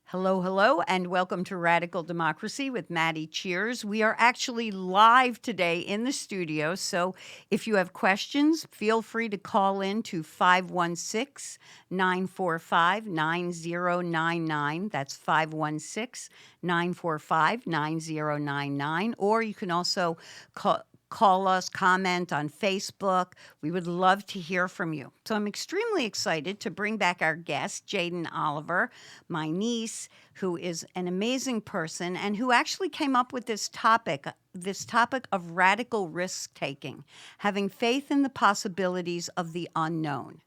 Hello, hello, and welcome to Radical Democracy with Maddie. Cheers. We are actually live today in the studio, so if you have questions, feel free to call in to 516-945-9099. That's 516-945-9099. Or you can also call us, comment on Facebook. We would love to hear from you. So I'm extremely excited to bring back our guest, Jaden Oliver, my niece, who is an amazing person and who actually came up with this topic of radical risk taking, having faith in the possibilities of the unknown.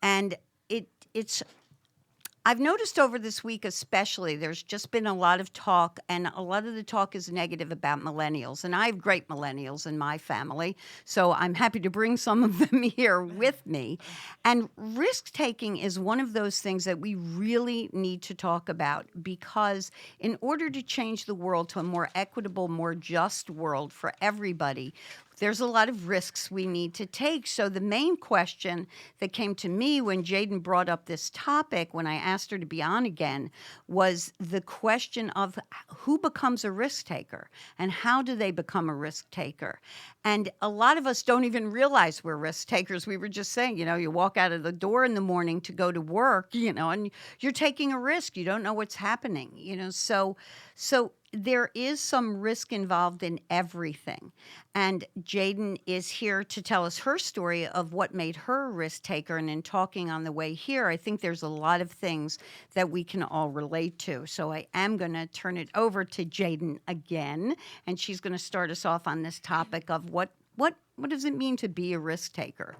And it's I've noticed over this week, especially, there's just been a lot of talk, and a lot of the talk is negative about millennials. And I have great millennials in my family, so I'm happy to bring some of them here with me. And risk taking is one of those things that we really need to talk about because, in order to change the world to a more equitable, more just world for everybody, there's a lot of risks we need to take. So the main question that came to me when Jaden brought up this topic, when I asked her to be on again, was the question of who becomes a risk taker and how do they become a risk taker? And a lot of us don't even realize we're risk takers. We were just saying, you walk out of the door in the morning to go to work, and you're taking a risk. You don't know what's happening, so there is some risk involved in everything. And Jaden is here to tell us her story of what made her a risk taker. And in talking on the way here, I think there's a lot of things that we can all relate to. So I am going to turn it over to Jaden again, and she's going to start us off on this topic of what does it mean to be a risk taker?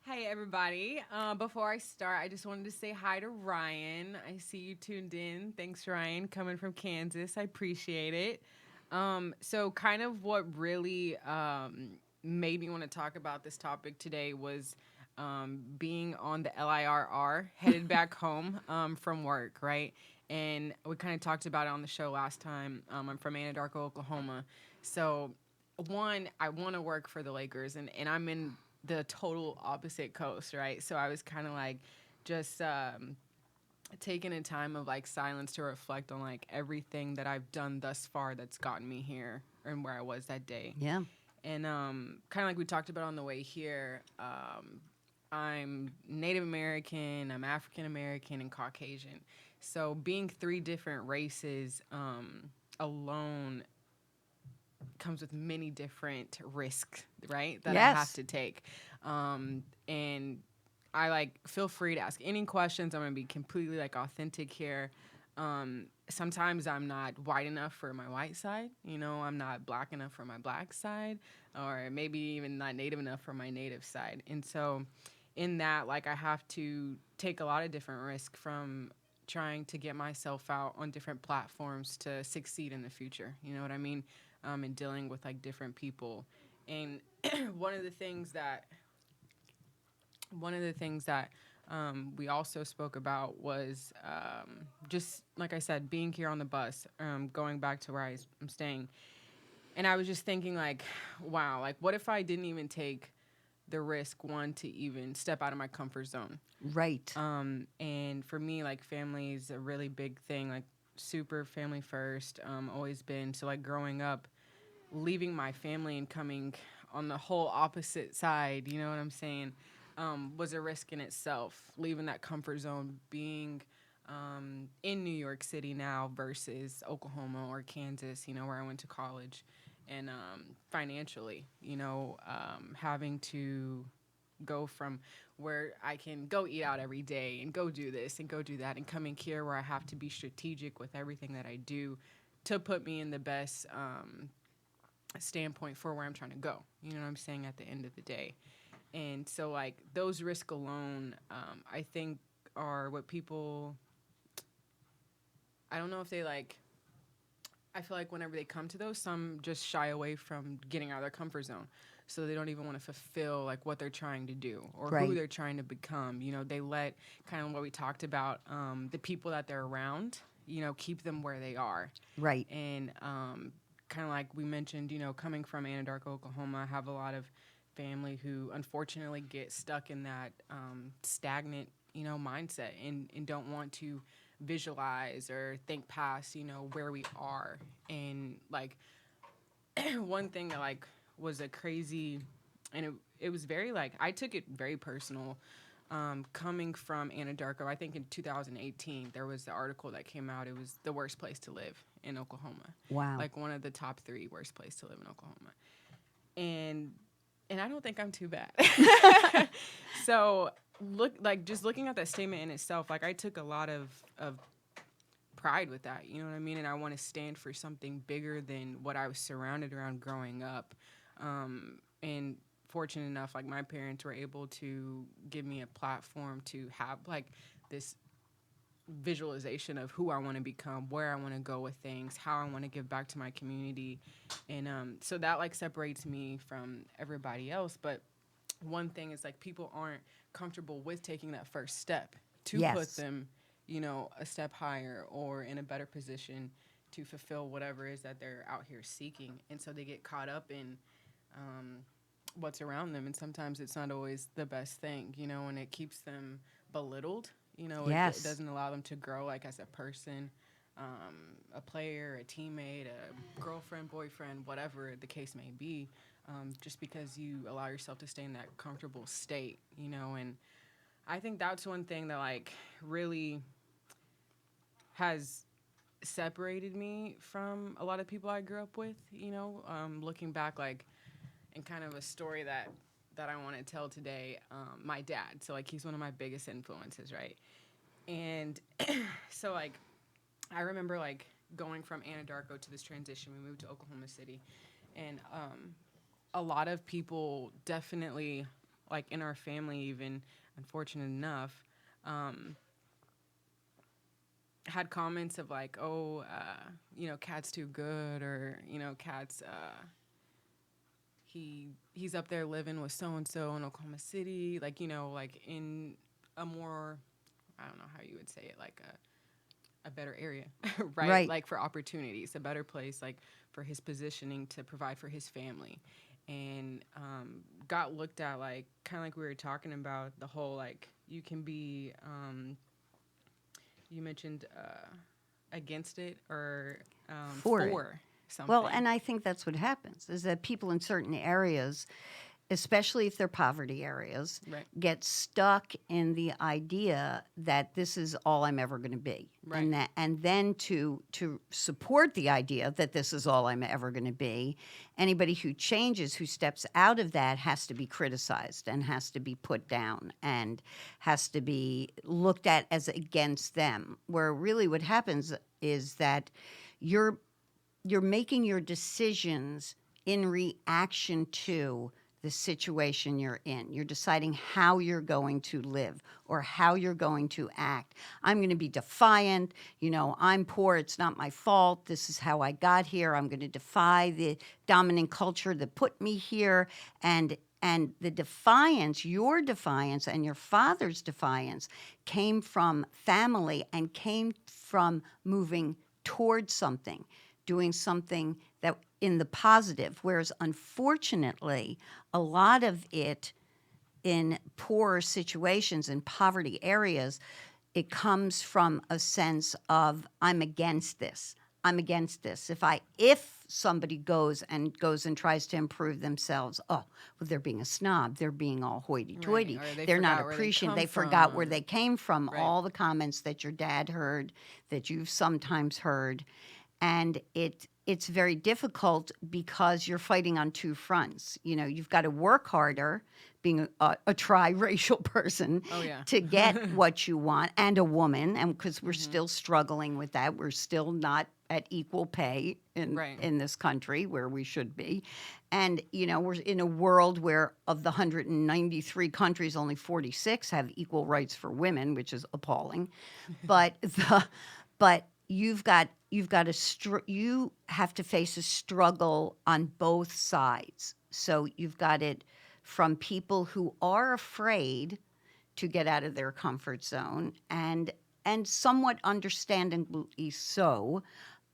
Hey everybody. Before I start, I just wanted to say hi to Ryan. I see you tuned in. Thanks, Ryan, coming from Kansas. I appreciate it. So kind of what really made me want to talk about this topic today was being on the LIRR, headed back home from work, right? And we kind of talked about it on the show last time. I'm from Anadarko, Oklahoma. So one, I want to work for the Lakers, and I'm in the total opposite coast, right? So I was kind of like just taking a time of like silence to reflect on like everything that I've done thus far that's gotten me here and where I was that day. Yeah. And kind of like we talked about on the way here, I'm Native American, I'm African American, and Caucasian. So being three different races alone comes with many different risks, right? That I have to take. And I like feel free to ask any questions. I'm gonna be completely like authentic here. Sometimes I'm not white enough for my white side, I'm not black enough for my black side, or maybe even not native enough for my native side. And so in that, like I have to take a lot of different risks from trying to get myself out on different platforms to succeed in the future. You know what I mean? And dealing with like different people. And one of the things that we also spoke about was just like I said, being here on the bus, going back to where I'm staying. And I was just thinking like, wow, like what if I didn't even take the risk, one, to even step out of my comfort zone. Right. And for me, like family is a really big thing, like super family first, always been. So like growing up, leaving my family and coming on the whole opposite side, you know what I'm saying, was a risk in itself. Leaving that comfort zone, being in New York City now versus Oklahoma or Kansas, where I went to college. And financially, having to go from where I can go eat out every day and go do this and go do that, and coming here where I have to be strategic with everything that I do to put me in the best standpoint for where I'm trying to go. You know what I'm saying, at the end of the day. And so, like, those risks alone, I think are what people, I don't know if they, like, I feel like whenever they come to those, some just shy away from getting out of their comfort zone. So they don't even want to fulfill like what they're trying to do or Right. who they're trying to become. They let kind of what we talked about, the people that they're around, keep them where they are. Right. And kind of like we mentioned, coming from Anadarko, Oklahoma, I have a lot of family who unfortunately get stuck in that stagnant, mindset and don't want to visualize or think past, where we are. And like one thing that like was a crazy, and it was very like I took it very personal. Coming from Anadarko, I think in 2018 there was the article that came out. It was the worst place to live in Oklahoma. Wow. Like one of the top 3 worst place to live in Oklahoma. And I don't think I'm too bad. So just looking at that statement in itself, like I took a lot of pride with that, you know what I mean? And I want to stand for something bigger than what I was surrounded around growing up. And fortunate enough, like my parents were able to give me a platform to have like this visualization of who I want to become, where I want to go with things, how I want to give back to my community. And so that like separates me from everybody else. But one thing is like people aren't comfortable with taking that first step to put them, a step higher or in a better position to fulfill whatever it is that they're out here seeking. And so they get caught up in what's around them. And sometimes it's not always the best thing, and it keeps them belittled. It doesn't allow them to grow like as a person, a player, a teammate, a girlfriend, boyfriend, whatever the case may be, just because you allow yourself to stay in that comfortable state, and I think that's one thing that like really has separated me from a lot of people I grew up with, looking back like in kind of a story that I want to tell today, my dad. So like he's one of my biggest influences, right? And so like I remember like going from Anadarko to this transition. We moved to Oklahoma City, and a lot of people definitely like in our family, even unfortunate enough, had comments of like, oh, Cat's too good, or Cat's he's up there living with so and so in Oklahoma City, like like in a more, I don't know how you would say it, like a better area, right? Like for opportunities, a better place, like for his positioning to provide for his family, and got looked at like kind of like we were talking about the whole like you can be, you mentioned against it or for something. Well, and I think that's what happens is that people in certain areas, especially if they're poverty areas, get stuck in the idea that this is all I'm ever going to be. And then to support the idea that this is all I'm ever going to be, anybody who changes, who steps out of that has to be criticized and has to be put down and has to be looked at as against them. Where really what happens is that you're making your decisions in reaction to the situation you're in. You're deciding how you're going to live or how you're going to act. I'm going to be defiant. I'm poor. It's not my fault. This is how I got here. I'm going to defy the dominant culture that put me here. And the defiance, your defiance and your father's defiance came from family and came from moving towards something, doing something that in the positive, whereas unfortunately, a lot of it in poor situations, in poverty areas, it comes from a sense of, I'm against this. I'm against this. If somebody goes and tries to improve themselves, well, they're being a snob. They're being all hoity-toity. They're not appreciating. They forgot where they came from. All the comments that your dad heard, that you've sometimes heard. And it's very difficult because you're fighting on two fronts. You've got to work harder, being a tri-racial person, to get what you want, and a woman, and because we're still struggling with that. We're still not at equal pay in this country where we should be. And, we're in a world where of the 193 countries, only 46 have equal rights for women, which is appalling. But you have to face a struggle on both sides. So you've got it from people who are afraid to get out of their comfort zone and somewhat understandably so,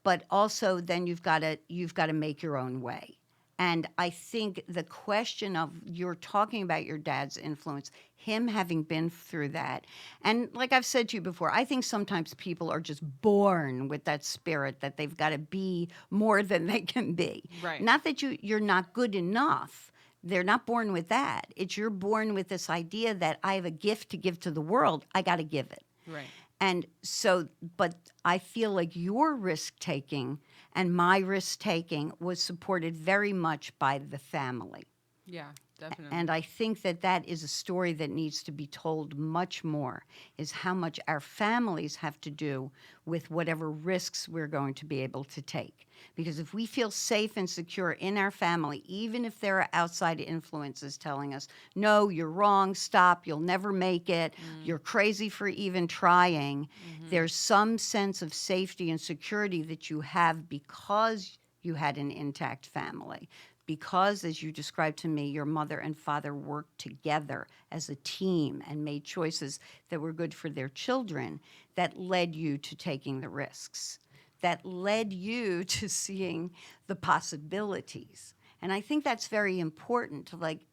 but also then you've got to make your own way. And I think the question of you're talking about your dad's influence, him having been through that. And like I've said to you before, I think sometimes people are just born with that spirit that they've got to be more than they can be. Right. Not that you're not good enough. They're not born with that. It's you're born with this idea that I have a gift to give to the world. I got to give it. Right. And so, but I feel like your risk taking and my risk taking was supported very much by the family. Yeah, definitely. And I think that that is a story that needs to be told much more, is how much our families have to do with whatever risks we're going to be able to take. Because if we feel safe and secure in our family, even if there are outside influences telling us, no, you're wrong, stop, you'll never make it, you're crazy for even trying, there's some sense of safety and security that you have because you had an intact family. Because, as you described to me, your mother and father worked together as a team and made choices that were good for their children, that led you to taking the risks, that led you to seeing the possibilities. And I think that's very important. Like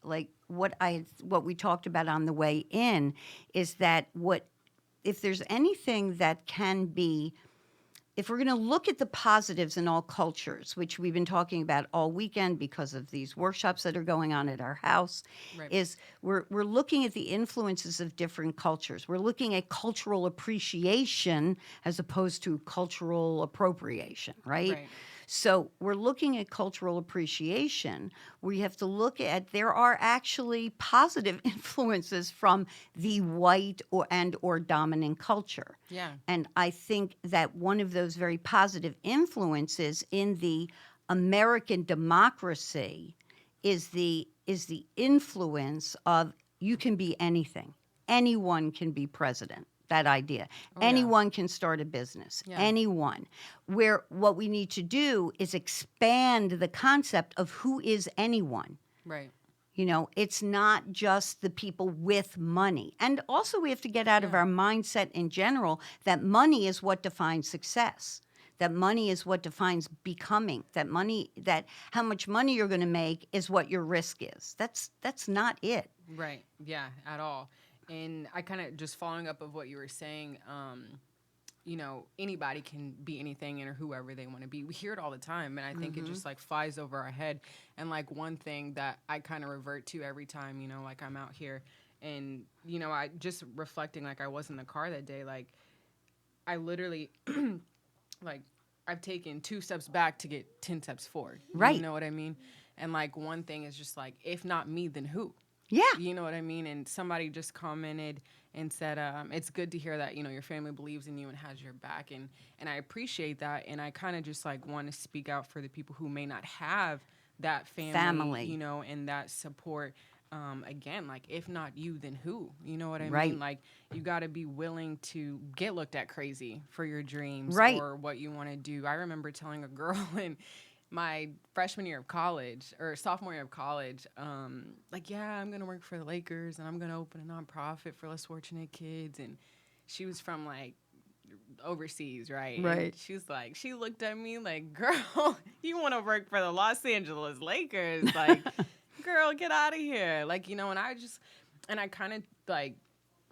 what we talked about on the way in is that if there's anything that can be, if we're going to look at the positives in all cultures, which we've been talking about all weekend because of these workshops that are going on at our house, Right. is we're looking at the influences of different cultures. We're looking at cultural appreciation as opposed to cultural appropriation, right? Right. So we're looking at cultural appreciation. We have to look at there are actually positive influences from the white or dominant culture. Yeah. And I think that one of those very positive influences in the American democracy is the influence of you can be anything. Anyone can be president. That idea. Oh, yeah. Anyone can start a business. Yeah. Anyone. Where what we need to do is expand the concept of who is anyone. Right. You know, it's not just the people with money. And also, we have to get out of Yeah. our mindset in general that money is what defines success, that money is what defines becoming, that how much money you're going to make is what your risk is. That's not it. Right. Yeah, at all. And I kind of just following up of what you were saying, anybody can be anything or whoever they want to be. We hear it all the time, and I think it just like flies over our head. And like one thing that I kind of revert to every time, like I'm out here and, I just reflecting, like I was in the car that day, like I literally, like I've taken 2 steps back to get 10 steps forward. Right. You know what I mean? And like one thing is just like, if not me, then who? Yeah. You know what I mean? And somebody just commented and said, it's good to hear that, your family believes in you and has your back. And I appreciate that. And I kind of just like want to speak out for the people who may not have that family. And that support. Again, like if not you, then who? You know what I Right. mean? Like you got to be willing to get looked at crazy for your dreams Right. or what you want to do. I remember telling a girl in my freshman year of college or sophomore year of college, like, yeah, I'm going to work for the Lakers and I'm going to open a nonprofit for less fortunate kids. And she was from like overseas, right? Right. And she was like, she looked at me like, girl, you want to work for the Los Angeles Lakers? Like, girl, get out of here. Like, and I kind of like,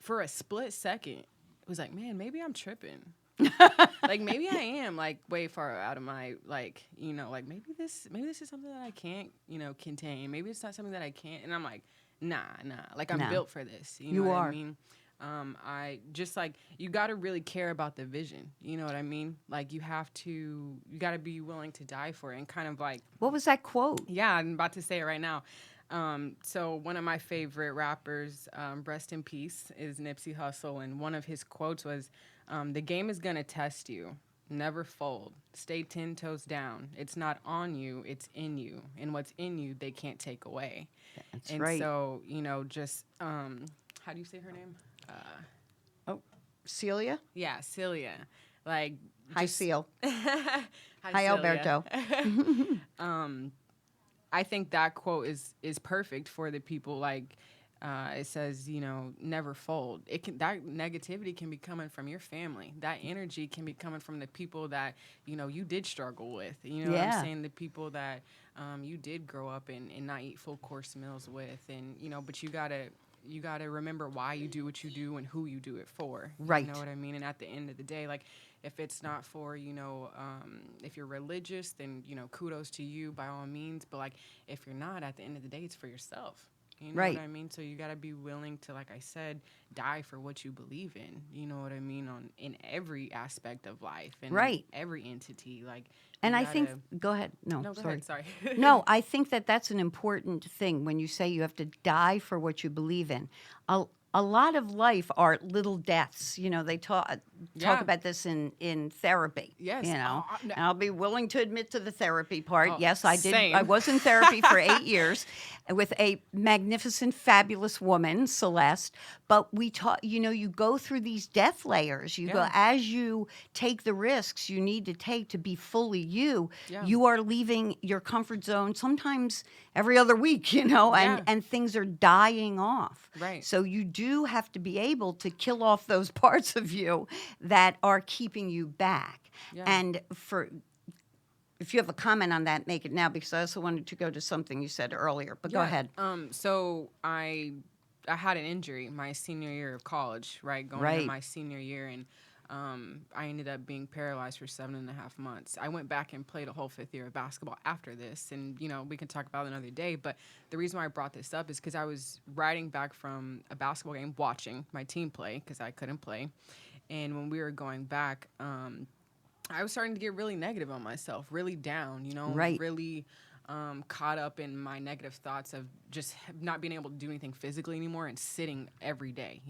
for a split second, was like, man, maybe I'm tripping. Like maybe I am like way far out of my like like maybe this is something that I can't contain. Maybe it's not something that I can't. And I'm like nah. Like I'm built for this. You know what are. I mean? I just like you got to really care about the vision. You know what I mean? Like you got to be willing to die for it and kind of like. What was that quote? Yeah, I'm about to say it right now. So one of my favorite rappers, rest in peace, is Nipsey Hussle, and one of his quotes was, the game is going to test you. Never fold. Stay 10 toes down. It's not on you, it's in you. And what's in you, they can't take away. That's and right. so, just, how do you say her name? Celia? Yeah, Celia. Like, Hi, Seal. Hi, Hi, Celia. Alberto. I think that quote is perfect for the people. Like, it says, never fold. That negativity can be coming from your family. That energy can be coming from the people that you did struggle with. You know what Yeah. I'm saying? The people that you did grow up and not eat full course meals with, and but you gotta remember why you do what you do and who you do it for. Right. You know what I mean? And at the end of the day, like, if it's not for, if you're religious, then, kudos to you by all means. But, like, if you're not, at the end of the day, it's for yourself. You know Right. what I mean? So you got to be willing to, like I said, die for what you believe in. You know what I mean? In every aspect of life and Right. every entity. Like, And you I think, gotta- go ahead. No, No, go sorry. ahead. Sorry. No, I think that that's an important thing when you say you have to die for what you believe in. A lot of life are little deaths. They talk Yeah. about this in therapy. Yes. And No. I'll be willing to admit to the therapy part. Oh, Yes, I did. same. I was in therapy for 8 years with a magnificent, fabulous woman, Celeste. But we taught, you go through these death layers. You go Yeah. as you take the risks you need to take to be fully you. Yeah. You are leaving your comfort zone sometimes every other week, Yeah. and things are dying off. Right. So you do have to be able to kill off those parts of you that are keeping you back. Yeah. And if you have a comment on that, make it now, because I also wanted to go to something you said earlier. But go Yeah. ahead. So I had an injury my senior year of college, right? Going into Right. my senior year, and I ended up being paralyzed for 7.5 months. I went back and played a whole 5th year of basketball after this, and we can talk about it another day. But the reason why I brought this up is because I was riding back from a basketball game, watching my team play because I couldn't play, and when we were going back, I was starting to get really negative on myself, really down, Right. really caught up in my negative thoughts of just not being able to do anything physically anymore and sitting every day,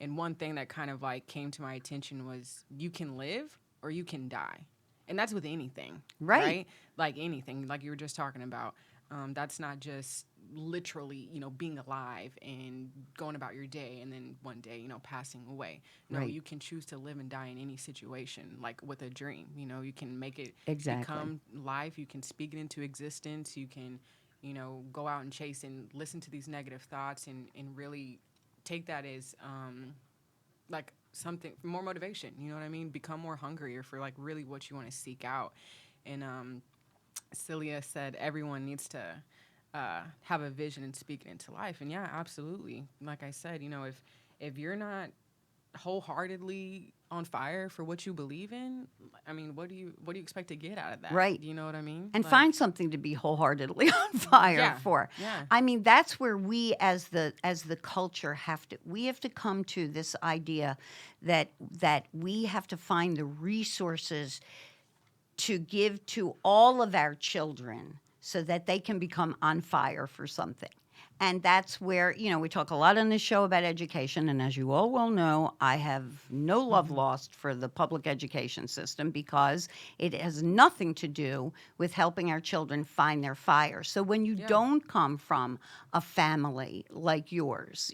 And one thing that kind of like came to my attention was you can live or you can die. And that's with anything, Right. Like anything, like you were just talking about. That's not just literally, being alive and going about your day and then one day, passing away. No, Right. you can choose to live and die in any situation, like with a dream. You can make it Exactly. become life. You can speak it into existence. You can, go out and chase and listen to these negative thoughts and really take that as like something more motivation. You know what I mean? Become more hungrier for like really what you want to seek out. And Celia said everyone needs to have a vision and speak it into life. And yeah, absolutely. Like I said, if you're not wholeheartedly on fire for what you believe in, I mean, what do you expect to get out of that? Right. You know what I mean? And Like, find something to be wholeheartly on fire Yeah, for. yeah. I mean, that's where we as the culture have to come to this idea that we have to find the resources to give to all of our children so that they can become on fire for something. And that's where, we talk a lot on this show about education. And as you all well know, I have no love lost for the public education system because it has nothing to do with helping our children find their fire. So when you Yeah. don't come from a family like yours,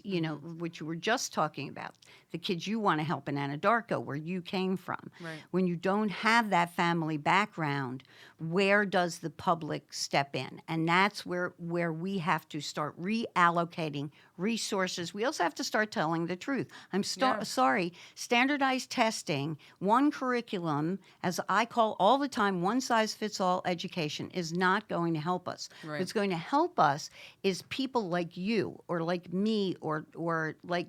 which you were just talking about, the kids you want to help in Anadarko, where you came from, Right. when you don't have that family background, where does the public step in? And that's where we have to start reallocating resources. We also have to start telling the truth. I'm Yeah. sorry, standardized testing, one curriculum, as I call all the time, one size fits all education is not going to help us. Right. What's going to help us is people like you or like me or like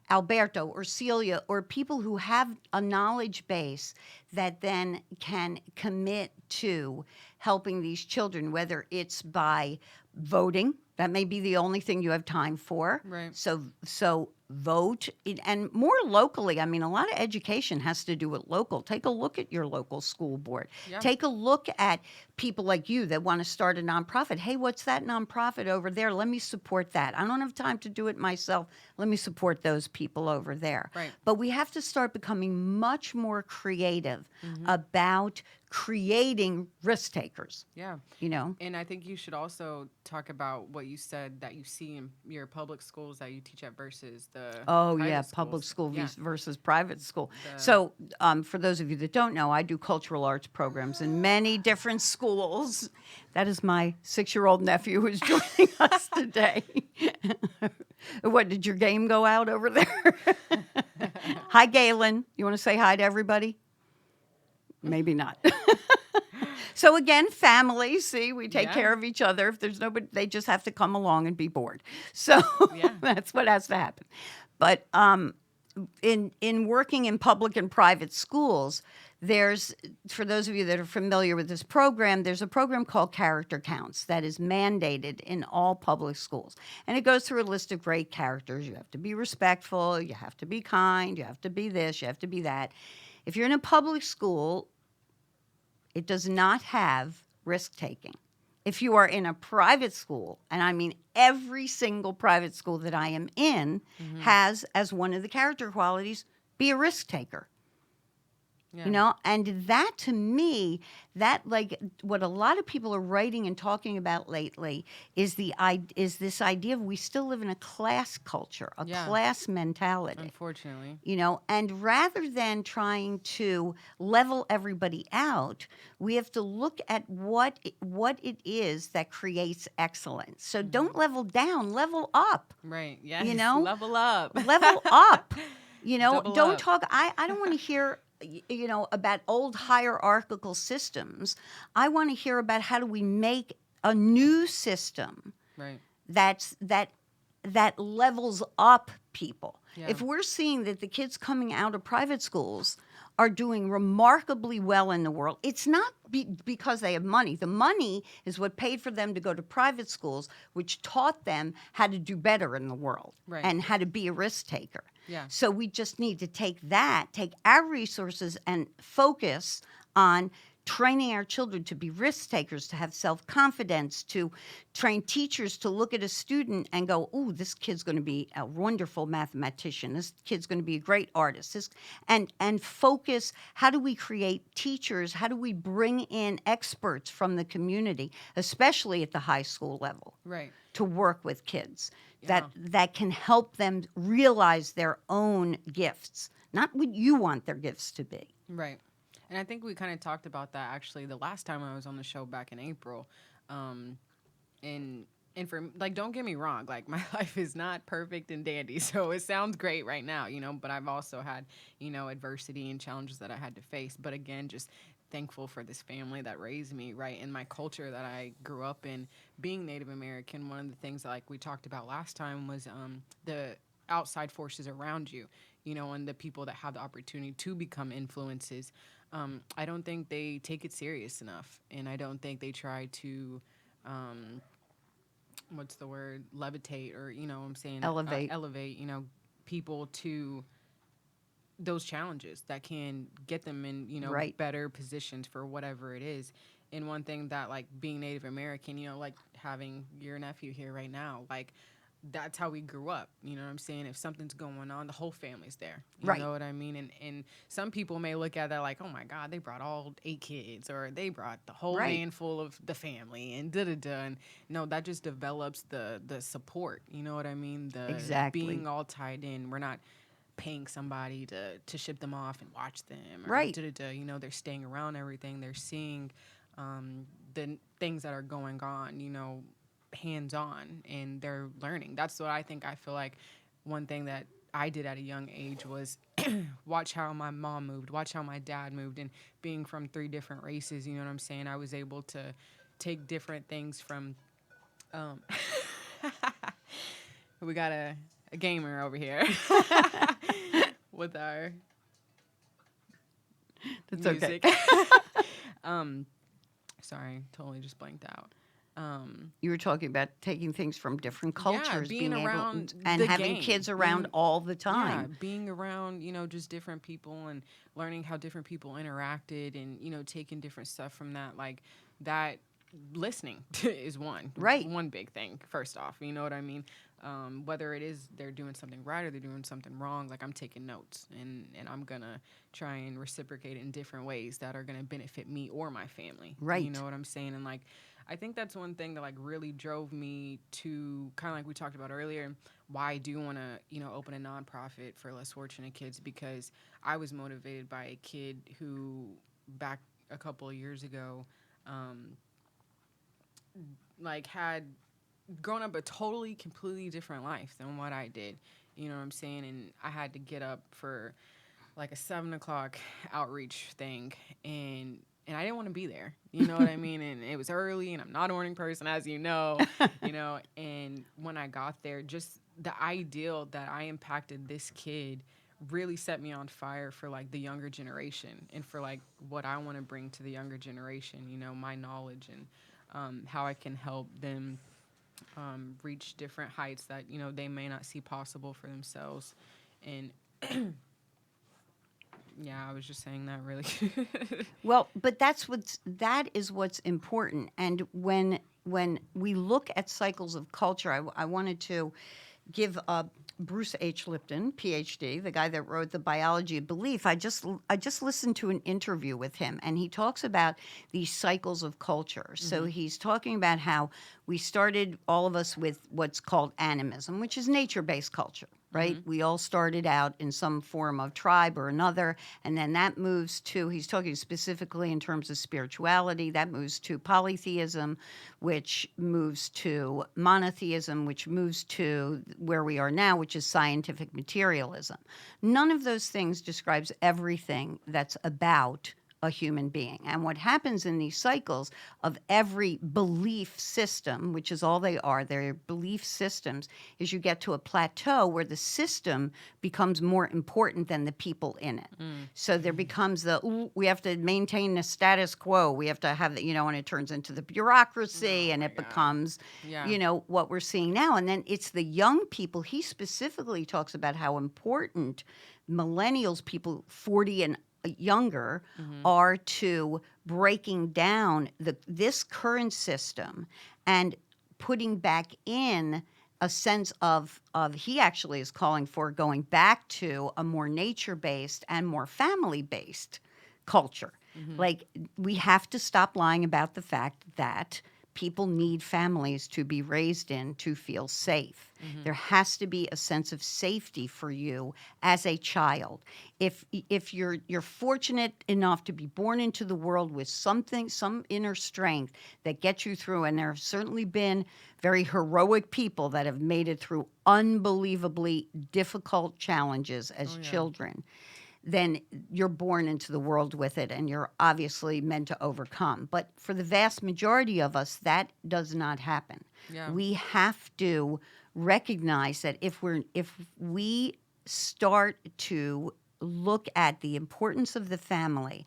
Alberto or Celia or people who have a knowledge base that then can commit to helping these children, whether it's by voting. That may be the only thing you have time for. Right. So vote, and more locally. I mean, a lot of education has to do with local. Take a look at your local school board. Yeah. Take a look at people like you that want to start a nonprofit. Hey, what's that nonprofit over there? Let me support that. I don't have time to do it myself. Let me support those people over there. Right. But we have to start becoming much more creative about creating risk takers. Yeah. And I think you should also talk about what you said that you see in your public schools that you teach at versus the private public schools. school Yeah. versus private school. The- So for those of you that don't know, I do cultural arts programs in many different schools. That is my 6-year-old nephew who's joining us today. What, did your game go out over there? Hi, Galen. You want to say hi to everybody? Maybe not. So again, families, see, we take Yeah. care of each other. If there's nobody, they just have to come along and be bored. So Yeah. that's what has to happen. But in working in public and private schools, there's, for those of you that are familiar with this program, there's a program called Character Counts that is mandated in all public schools. And it goes through a list of great characters. You have to be respectful, you have to be kind, you have to be this, you have to be that. If you're in a public school, it does not have risk taking. If you are in a private school, and I mean every single private school that I am in has as one of the character qualities, be a risk taker. Yeah. You know, and that to me, that like what a lot of people are writing and talking about lately is is this idea of we still live in a class culture, a Yeah. class mentality. Unfortunately. You know, and rather than trying to level everybody out, we have to look at what it is that creates excellence. So don't level down, level up. Right. Yes. You know? Level up. Level up. You know, Double don't up. talk. I don't want to hear, you know, about old hierarchical systems. I want to hear about how do we make a new system Right. that levels up people. Yeah. If we're seeing that the kids coming out of private schools are doing remarkably well in the world, it's not because they have money. The money is what paid for them to go to private schools, which taught them how to do better in the world Right. and how to be a risk taker. Yeah. So we just need to take our resources and focus on training our children to be risk takers, to have self-confidence, to train teachers to look at a student and go, "Ooh, this kid's going to be a wonderful mathematician. This kid's going to be a great artist." And focus, how do we create teachers? How do we bring in experts from the community, especially at the high school level, Right. to work with kids Yeah. that can help them realize their own gifts, not what you want their gifts to be. Right. And I think we kind of talked about that actually the last time I was on the show back in April. And for like, don't get me wrong, like my life is not perfect and dandy, so it sounds great right now, you know. But I've also had, you know, adversity and challenges that I had to face. But again, just thankful for this family that raised me, right, in my culture that I grew up in. Being Native American, one of the things like we talked about last time was the outside forces around you, you know, and the people that have the opportunity to become influences. I don't think they take it serious enough, and I don't think they try to, what's the word, levitate, or, you know what I'm saying, elevate, you know, people to those challenges that can get them in, you know, Right. better positions for whatever it is. And one thing that, like, being Native American, you know, like having your nephew here right now, like, that's how we grew up. You know what I'm saying? If something's going on, the whole family's there. You Right. know what I mean? And some people may look at that like, oh my God, they brought all 8 kids, or they brought the whole Right. van full of the family, and da-da-da. And no, that just develops the support. You know what I mean? The Exactly. being all tied in. We're not paying somebody to ship them off and watch them. Or Right. da-da-da. You know, they're staying around everything. They're seeing the things that are going on, you know, hands-on, and they're learning. That's what I think. I feel like one thing that I did at a young age was watch how my mom moved, watch how my dad moved, and being from 3 different races, you know what I'm saying, I was able to take different things from we got a gamer over here with our That's music. okay. Sorry, totally just blanked out. You were talking about taking things from different cultures, being being around able and the having game, kids around being- all the Yeah, time. being around, you know, just different people and learning how different people interacted, and, you know, taking different stuff from that. Like that, listening is Right. one big thing, first off. You know what I mean? Whether it is they're doing something right or they're doing something wrong, like I'm taking notes, and I'm going to try and reciprocate in different ways that are going to benefit me or my family. Right. You know what I'm saying? And like, I think that's one thing that like really drove me to, kind of like we talked about earlier, why I do want to, you know, open a nonprofit for less fortunate kids, because I was motivated by a kid who back a couple of years ago, like had grown up a totally completely different life than what I did. You know what I'm saying? And I had to get up for like a 7 o'clock outreach thing, and and I didn't want to be there. You know what I mean? And it was early, and I'm not a morning person, as you know. And when I got there, just the ideal that I impacted this kid really set me on fire for like the younger generation and for like what I want to bring to the younger generation. My knowledge and how I can help them reach different heights that they may not see possible for themselves. And yeah, I was just saying that really. Well, but that is what's important. And when we look at cycles of culture, I wanted to give Bruce H. Lipton, PhD, the guy that wrote The Biology of Belief. I just listened to an interview with him, and he talks about these cycles of culture. So he's talking about how we started, all of us, with what's called animism, which is nature-based culture. Right? We all started out in some form of tribe or another, and then that moves to, he's talking specifically in terms of spirituality, that moves to polytheism, which moves to monotheism, which moves to where we are now, which is scientific materialism. None of those things describes everything that's about a human being. And what happens in these cycles of every belief system, which is all they are, they're belief systems, is you get to a plateau where the system becomes more important than the people in it. So there becomes we have to maintain the status quo. We have to have, and it turns into the bureaucracy, and it becomes, what we're seeing now. And then it's the young people. He specifically talks about how important millennials, people 40 and younger, are to breaking down this current system and putting back in a sense of he actually is calling for going back to a more nature-based and more family-based culture. Like, we have to stop lying about the fact that people need families to be raised in to feel safe. There has to be a sense of safety for you as a child. If you're fortunate enough to be born into the world with some inner strength that gets you through, and there have certainly been very heroic people that have made it through unbelievably difficult challenges as children, then you're born into the world with it, and you're obviously meant to overcome. But for the vast majority of us, that does not happen. Yeah. We have to recognize that if we start to look at the importance of the family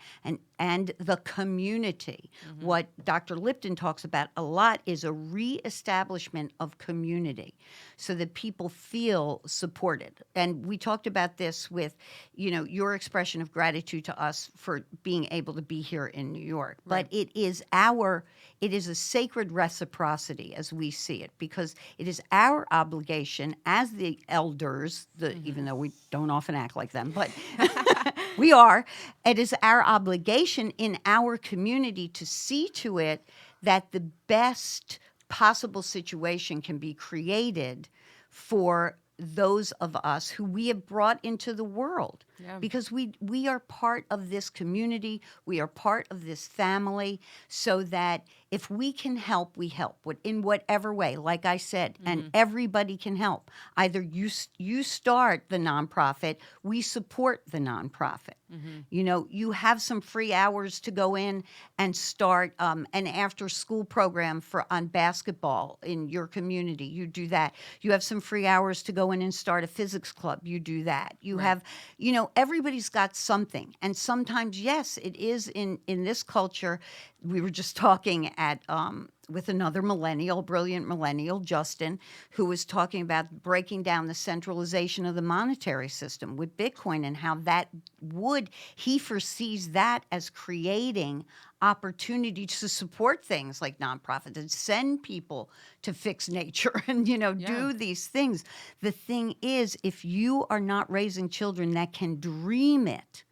and the community. What Dr. Lipton talks about a lot is a reestablishment of community so that people feel supported. And we talked about this with, your expression of gratitude to us for being able to be here in New York. Right. But it is a sacred reciprocity as we see it, because it is our obligation as the elders, even though we don't often act like them, but we are. It is our obligation in our community to see to it that the best possible situation can be created for those of us who we have brought into the world. Yeah. Because we are part of this community, we are part of this family, so that if we can help, we help in whatever way, like I said, and everybody can help. Either you start the nonprofit, we support the nonprofit. You have some free hours to go in and start an after-school program on basketball in your community. You do that. You have some free hours to go in and start a physics club. You do that. You have, everybody's got something. And sometimes, yes, it is in this culture. We were just talking with another millennial, brilliant millennial, Justin, who was talking about breaking down the centralization of the monetary system with Bitcoin and how he foresees that as creating opportunity to support things like nonprofits and send people to fix nature and, do these things. The thing is, if you are not raising children that can dream it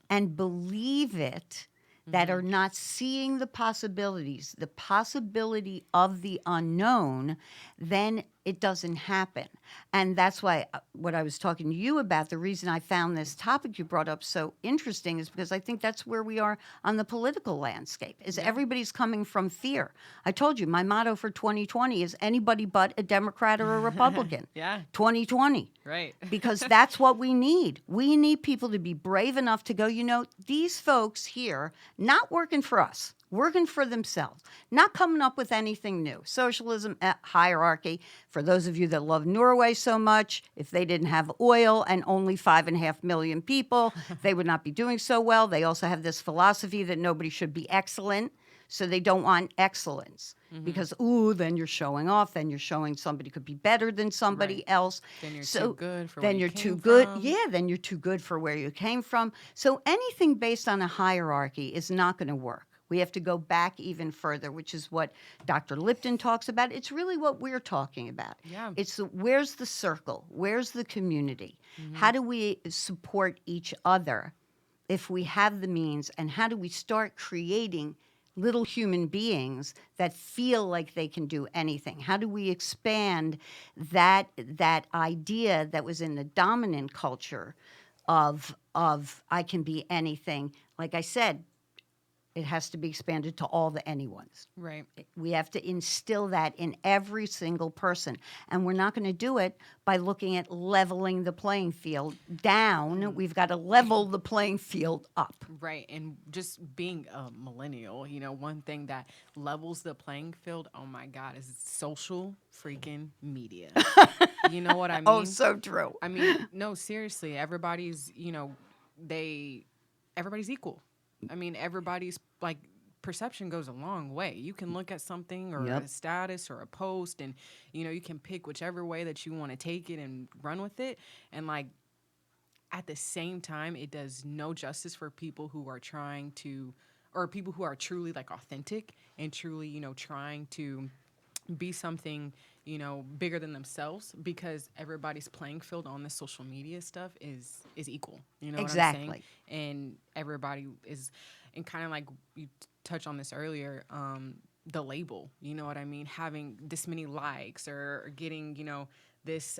and believe it, that are not seeing the possibilities, the possibility of the unknown, then it doesn't happen. And that's why what I was talking to you about, the reason I found this topic you brought up so interesting is because I think that's where we are on the political landscape, is everybody's coming from fear. I told you, my motto for 2020 is anybody but a Democrat or a Republican. Yeah. 2020. Right. Because that's what we need. We need people to be brave enough to go, these folks here, not working for us, working for themselves, not coming up with anything new. Socialism, hierarchy. For those of you that love Norway so much, if they didn't have oil and only 5.5 million people, they would not be doing so well. They also have this philosophy that nobody should be excellent. So they don't want excellence because, then you're showing off. Then you're showing somebody could be better than somebody else. Then you're too good for then where you're you too came good. from. Yeah, then you're too good for where you came from. So anything based on a hierarchy is not going to work. We have to go back even further, which is what Dr. Lipton talks about. It's really what we're talking about. Yeah. It's where's the circle? Where's the community? How do we support each other if we have the means? And how do we start creating little human beings that feel like they can do anything? How do we expand that idea that was in the dominant culture of I can be anything? Like I said, it has to be expanded to all the anyones. Right. We have to instill that in every single person. And we're not going to do it by looking at leveling the playing field down. We've got to level the playing field up. Right. And just being a millennial, one thing that levels the playing field, oh my God, is social freaking media. You know what I mean? Oh, so true. I mean, no, seriously, everybody's equal. I mean, everybody's perception goes a long way. You can look at something or a status or a post and, you can pick whichever way that you want to take it and run with it. And at the same time, it does no justice for people who are trying to, or people who are truly authentic and truly, trying to be something, bigger than themselves, because everybody's playing field on the social media stuff is equal. You know Exactly. what I'm saying? And everybody is, and kind of like you touched on this earlier, the label, you know what I mean? Having this many likes or getting, this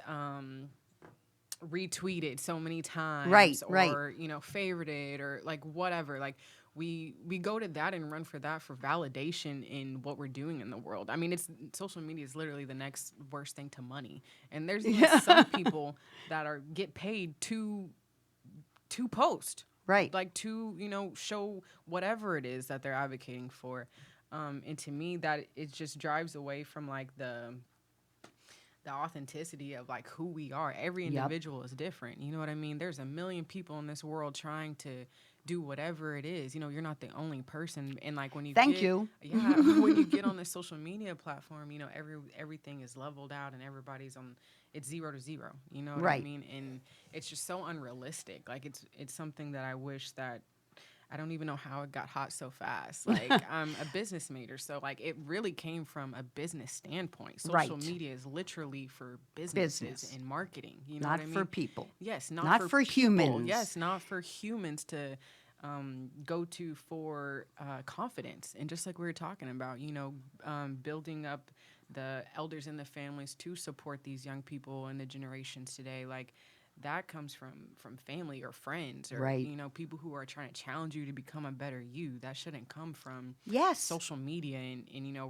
retweeted so many times, Right. or, favorited or whatever. We go to that and run for that for validation in what we're doing in the world. I mean, social media is literally the next worst thing to money. And there's even some people that get paid to post. Right. To, show whatever it is that they're advocating for. And to me, that it just drives away from the authenticity of who we are. Every individual is different. You know what I mean? There's a million people in this world trying to do whatever it is. You're not the only person. And when you Thank you. Yeah, when you get on the social media platform, everything is leveled out and everybody's on. It's 0 to 0. You know what I mean? And it's just so unrealistic. It's something that I wish that. I don't even know how it got hot so fast. I'm a business major, so it really came from a business standpoint. Social media is literally for businesses and marketing. You know not what I mean? for people. Yes, not for people. humans. Yes, not for humans to go to for confidence. And just like we were talking about, building up the elders and the families to support these young people and the generations today, that comes from family or friends or people who are trying to challenge you to become a better you. That shouldn't come from social media and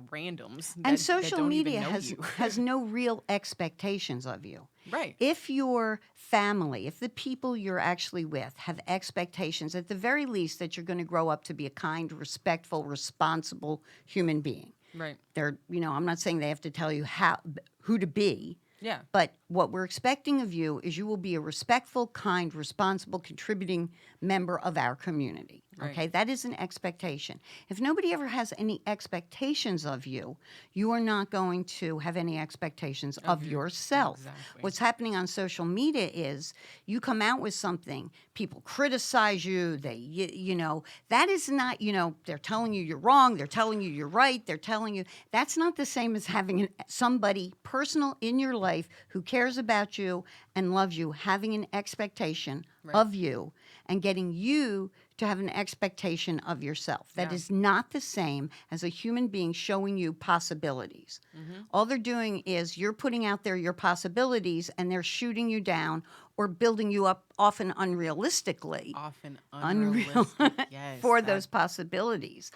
randoms. And that social don't media even know you. has no real expectations of you. Right. If your family, if the people you're actually with have expectations, at the very least, that you're going to grow up to be a kind, respectful, responsible human being. Right. They're, I'm not saying they have to tell you who to be. Yeah. But what we're expecting of you is you will be a respectful, kind, responsible, contributing member of our community. Right. Okay? That is an expectation. If nobody ever has any expectations of you, you are not going to have any expectations of yourself. Exactly. What's happening on social media is you come out with something, people criticize you, that is not, they're telling you you're wrong, they're telling you you're right, they're telling you, that's not the same as having somebody personal in your life who cares about you and loves you, having an expectation Right. of you and getting you to have an expectation of yourself. That Yeah. is not the same as a human being showing you possibilities. All they're doing is you're putting out there your possibilities and they're shooting you down or building you up often unrealistically Often unreal unrealistic. Yes. for That. those possibilities.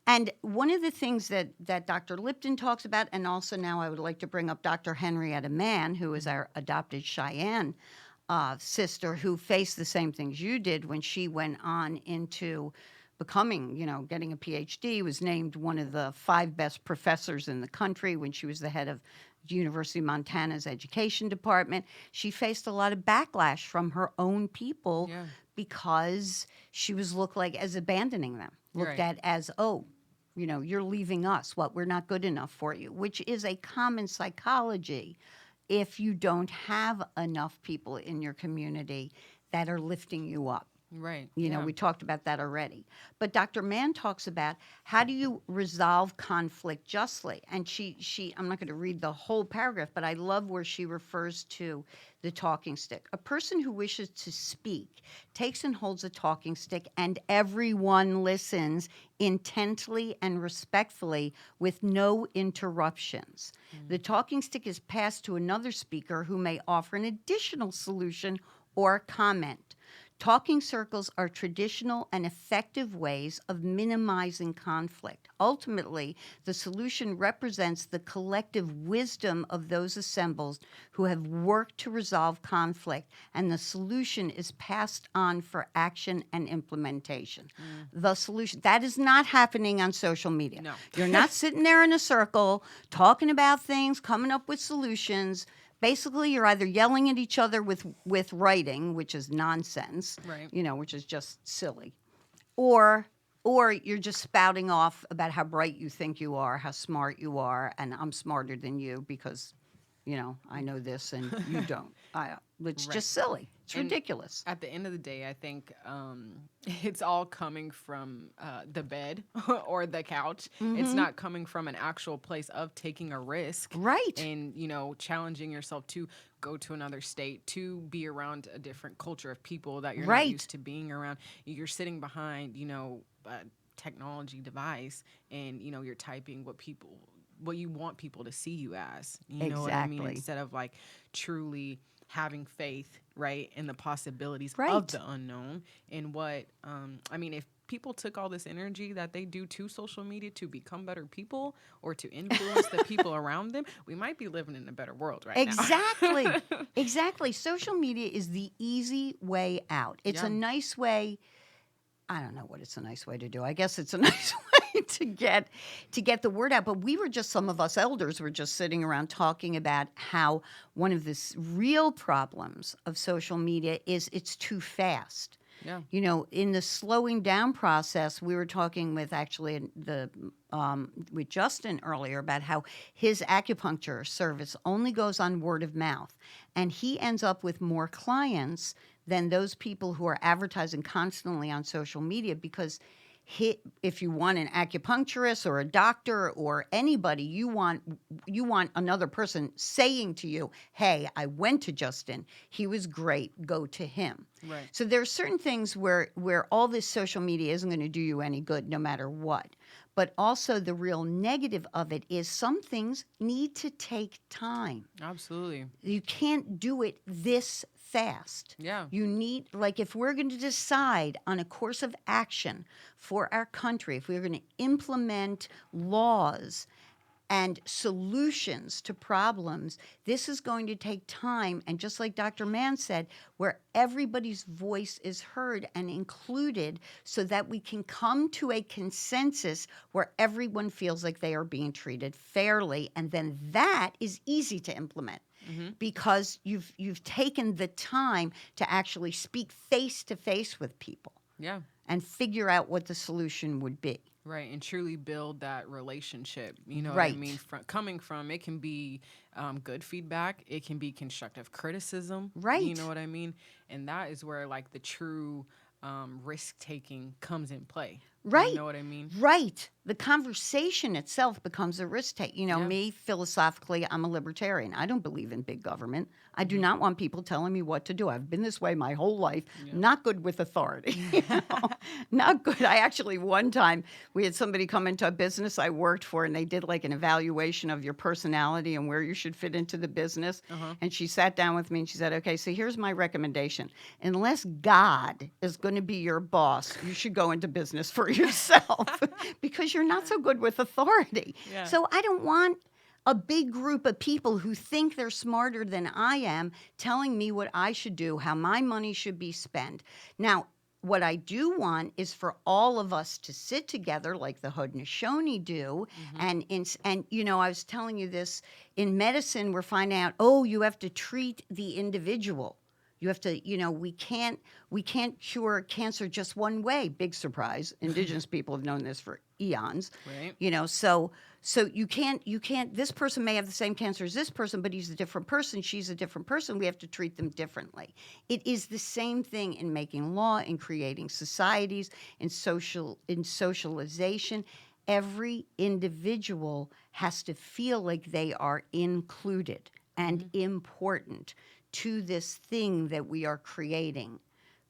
And one of the things that Dr. Lipton talks about, and also now I would like to bring up Dr. Henrietta Mann, who is our adopted Cheyenne sister, who faced the same things you did when she went on into becoming, getting a PhD, was named one of the 5 best professors in the country when she was the head of University of Montana's education department. She faced a lot of backlash from her own people Yeah. because she was looked like as abandoning them, looked Right. at as, oh, you're leaving us, what, we're not good enough for you, which is a common psychology if you don't have enough people in your community that are lifting you up. Right. Yeah. We talked about that already. But Dr. Mann talks about how do you resolve conflict justly? And she I'm not going to read the whole paragraph, but I love where she refers to the talking stick. A person who wishes to speak takes and holds a talking stick, and everyone listens intently and respectfully with no interruptions. The talking stick is passed to another speaker who may offer an additional solution or comment. Talking circles are traditional and effective ways of minimizing conflict. Ultimately, the solution represents the collective wisdom of those assembled who have worked to resolve conflict, and the solution is passed on for action and implementation. The solution, that is not happening on social media. No. You're not sitting there in a circle talking about things, coming up with solutions. Basically, you're either yelling at each other with writing, which is nonsense, Right. which is just silly, or you're just spouting off about how bright you think you are, how smart you are, and I'm smarter than you because, I know this and you don't. It's Right. just silly. It's And ridiculous. at the end of the day, I think it's all coming from the bed or the couch. It's not coming from an actual place of taking a risk. Right. And, challenging yourself to go to another state, to be around a different culture of people that you're not Right. used to being around. You're sitting behind, a technology device and, you're typing what you want people to see you as. You know what I mean? Exactly. Instead of like truly having faith, right, in the possibilities Right. of the unknown. And what, if people took all this energy that they do to social media to become better people or to influence the people around them, we might be living in a better world right Exactly. now. Exactly. Social media is the easy way out. It's Yeah. a nice way. I don't know what it's a nice way to do. I guess it's a nice way to get the word out. But some of us elders were just sitting around talking about how one of the real problems of social media is it's too fast. Yeah. In the slowing down process, we were talking with actually with Justin earlier about how his acupuncture service only goes on word of mouth, and he ends up with more clients than those people who are advertising constantly on social media because if you want an acupuncturist or a doctor or anybody, you want another person saying to you, "Hey, I went to Justin. He was great. Go to him." Right. So there are certain things where all this social media isn't going to do you any good, no matter what. But also the real negative of it is some things need to take time. Absolutely. You can't do it this fast. Yeah. You need, like, if we're going to decide on a course of action for our country, if we're going to implement laws and solutions to problems, this is going to take time. And just like Dr. Mann said, where everybody's voice is heard and included so that we can come to a consensus where everyone feels like they are being treated fairly. And then that is easy to implement. Because you've taken the time to actually speak face to face with people. Yeah. And figure out what the solution would be. Right, and truly build that relationship. You know Right. what I mean? Coming from it can be good feedback, it can be constructive criticism. Right. You know what I mean? And that is where like the true risk taking comes in play. Right. You know what I mean? Right. The conversation itself becomes a risk take. You know, Yeah. me, philosophically, I'm a libertarian. I don't believe in big government. I do Mm-hmm. not want people telling me what to do. I've been this way my whole life. Yeah. Not good with authority. You know? Not good. I actually, one time, we had somebody come into a business I worked for, and they did like an evaluation of your personality and where you should fit into the business. Uh-huh. And she sat down with me and she said, okay, so here's my recommendation. Unless God is going to be your boss, you should go into business for yourself because you're not so good with authority. Yeah. So I don't want a big group of people who think they're smarter than I am telling me what I should do, how my money should be spent. Now, what I do want is for all of us to sit together like the Haudenosaunee do. And you know, I was telling you this, in medicine, we're finding out, oh, you have to treat the individual. You have to, you know, we can't cure cancer just one way. Big surprise. Indigenous people have known this for eons. Right. You know, so you can't, this person may have the same cancer as this person, but he's a different person, she's a different person. We have to treat them differently. It is the same thing in making law, in creating societies, in socialization. Every individual has to feel like they are included and important to this thing that we are creating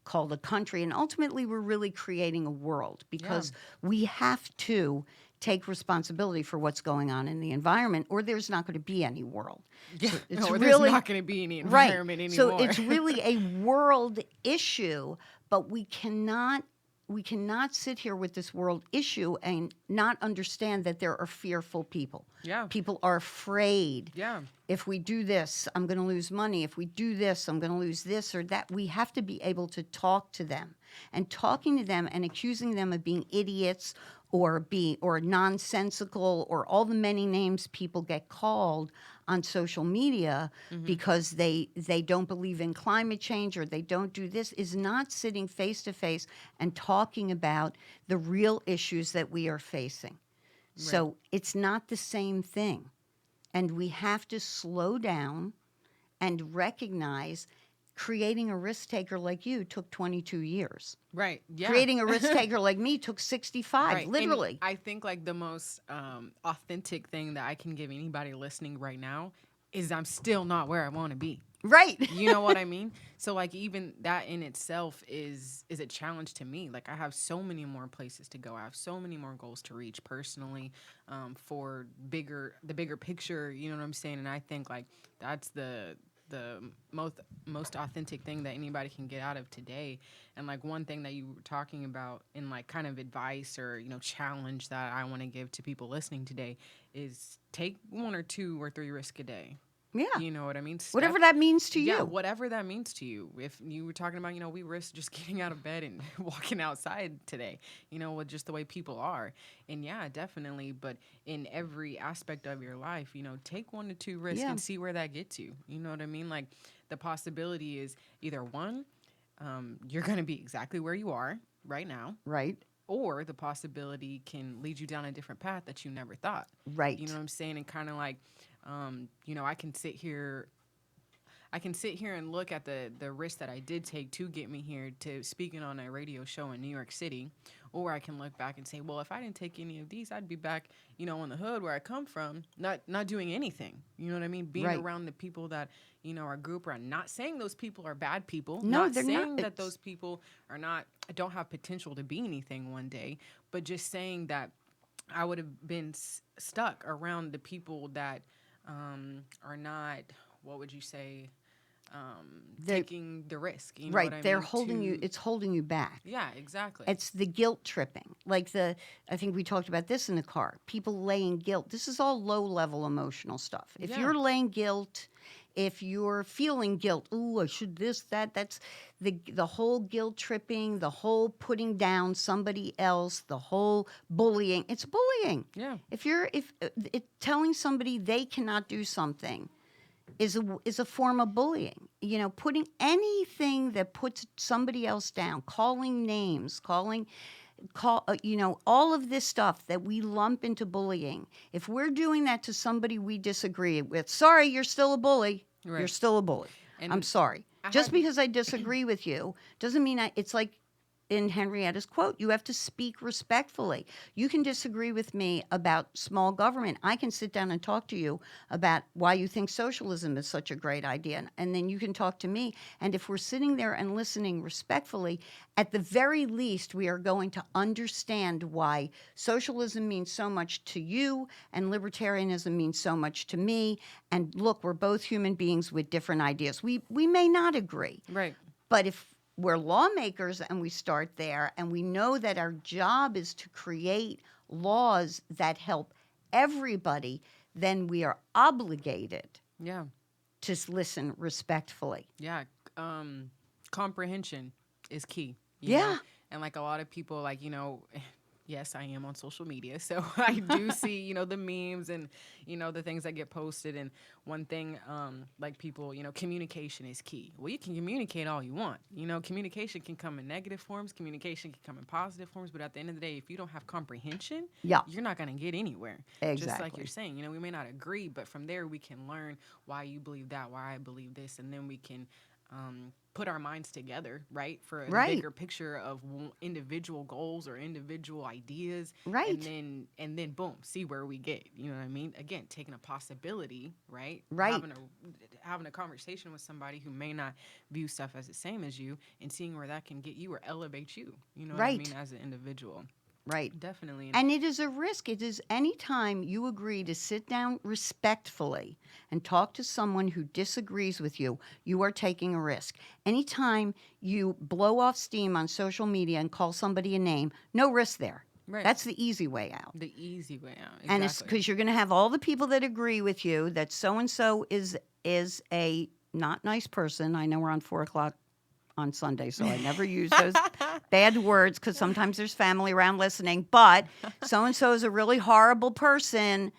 called a country. And ultimately, we're really creating a world because we have to take responsibility for what's going on in the environment, or there's not going to be any world. Yeah. So it's or really there's not going to be any environment anymore. So it's really a world issue, but we cannot sit here with this world issue and not understand that there are fearful people. Yeah. People are afraid. Yeah. If we do this, I'm going to lose money. If we do this, I'm going to lose this or that. We have to be able to talk to them. And talking to them and accusing them of being idiots or nonsensical or all the many names people get called on social media because they don't believe in climate change or they don't do this is not sitting face to face and talking about the real issues that we are facing. So it's not the same thing. And we have to slow down and recognize creating a risk taker like you took 22 years. Right. Yeah. Creating a risk taker like me took 65, Right. literally. And I think like the most authentic thing that I can give anybody listening right now is I'm still not where I want to be. Right. You know what I mean? So like even that in itself is a challenge to me. Like I have so many more places to go. I have so many more goals to reach personally for the bigger picture, you know what I'm saying? And I think like that's the most authentic thing that anybody can get out of today. And like one thing that you were talking about in like kind of advice or, you know, challenge that I want to give to people listening today is take 1 or 2 or 3 risks a day. Yeah. You know what I mean? Whatever that means to you. Yeah, whatever that means to you. If you were talking about, you know, we risk just getting out of bed and walking outside today, you know, with just the way people are. And yeah, definitely. But in every aspect of your life, you know, take 1 to 2 risks and see where that gets you. You know what I mean? Like the possibility is either one, you're going to be exactly where you are right now. Right. Or the possibility can lead you down a different path that you never thought. Right. You know what I'm saying? And kind of like, you know, I can sit here and look at the risk that I did take to get me here to speaking on a radio show in New York City. Or I can look back and say, well, if I didn't take any of these, I'd be back, you know, in the hood where I come from, not doing anything. You know what I mean? Being around the people that, you know, are group around. Not saying those people are bad people. No, not they're saying not. that those people don't have potential to be anything one day, but just saying that I would have been stuck around the people that are not, what would you say, taking the risk. You know what I They're mean? holding you, it's holding you back. Yeah, exactly. It's the guilt tripping. Like I think we talked about this in the car. People laying guilt. This is all low level emotional stuff. If you're laying guilt, if you're feeling guilt, ooh, I should this, that's the whole guilt tripping, the whole putting down somebody else, the whole bullying. It's bullying. Yeah. If telling somebody they cannot do something is a form of bullying. You know, putting anything that puts somebody else down, calling names, you know, all of this stuff that we lump into bullying. If we're doing that to somebody we disagree with, sorry, you're still a bully. Right. You're still a bully. And I'm sorry. Just because I disagree with you doesn't mean it's like in Henrietta's quote, you have to speak respectfully. You can disagree with me about small government. I can sit down and talk to you about why you think socialism is such a great idea. And then you can talk to me. And if we're sitting there and listening respectfully, at the very least, we are going to understand why socialism means so much to you and libertarianism means so much to me. And look, we're both human beings with different ideas. We may not agree. Right. But if we're lawmakers and we start there and we know that our job is to create laws that help everybody, then we are obligated Yeah. to listen respectfully. Yeah. Comprehension is key. Yeah. Know? And like a lot of people, like, yes, I am on social media. So I do see, the memes and, the things that get posted. And one thing, like people, communication is key. Well, you can communicate all you want. Communication can come in negative forms. Communication can come in positive forms. But at the end of the day, if you don't have comprehension, you're not going to get anywhere. Exactly. Just like you're saying, we may not agree, but from there we can learn why you believe that, why I believe this. And then we can put our minds together, right, for a bigger picture of individual goals or individual ideas, right? And then boom, see where we get. You know what I mean? Again, taking a possibility, right? Having a conversation with somebody who may not view stuff as the same as you, and seeing where that can get you or elevate you. You know what I mean? As an individual. Right. Definitely. And it is a risk. It is anytime you agree to sit down respectfully and talk to someone who disagrees with you, you are taking a risk. Anytime you blow off steam on social media and call somebody a name, no risk there. Right. That's the easy way out. The easy way out. Exactly. And it's because you're going to have all the people that agree with you that so-and-so is a not nice person. I know we're on 4 o'clock on Sunday, so I never use those bad words because sometimes there's family around listening, but so-and-so is a really horrible person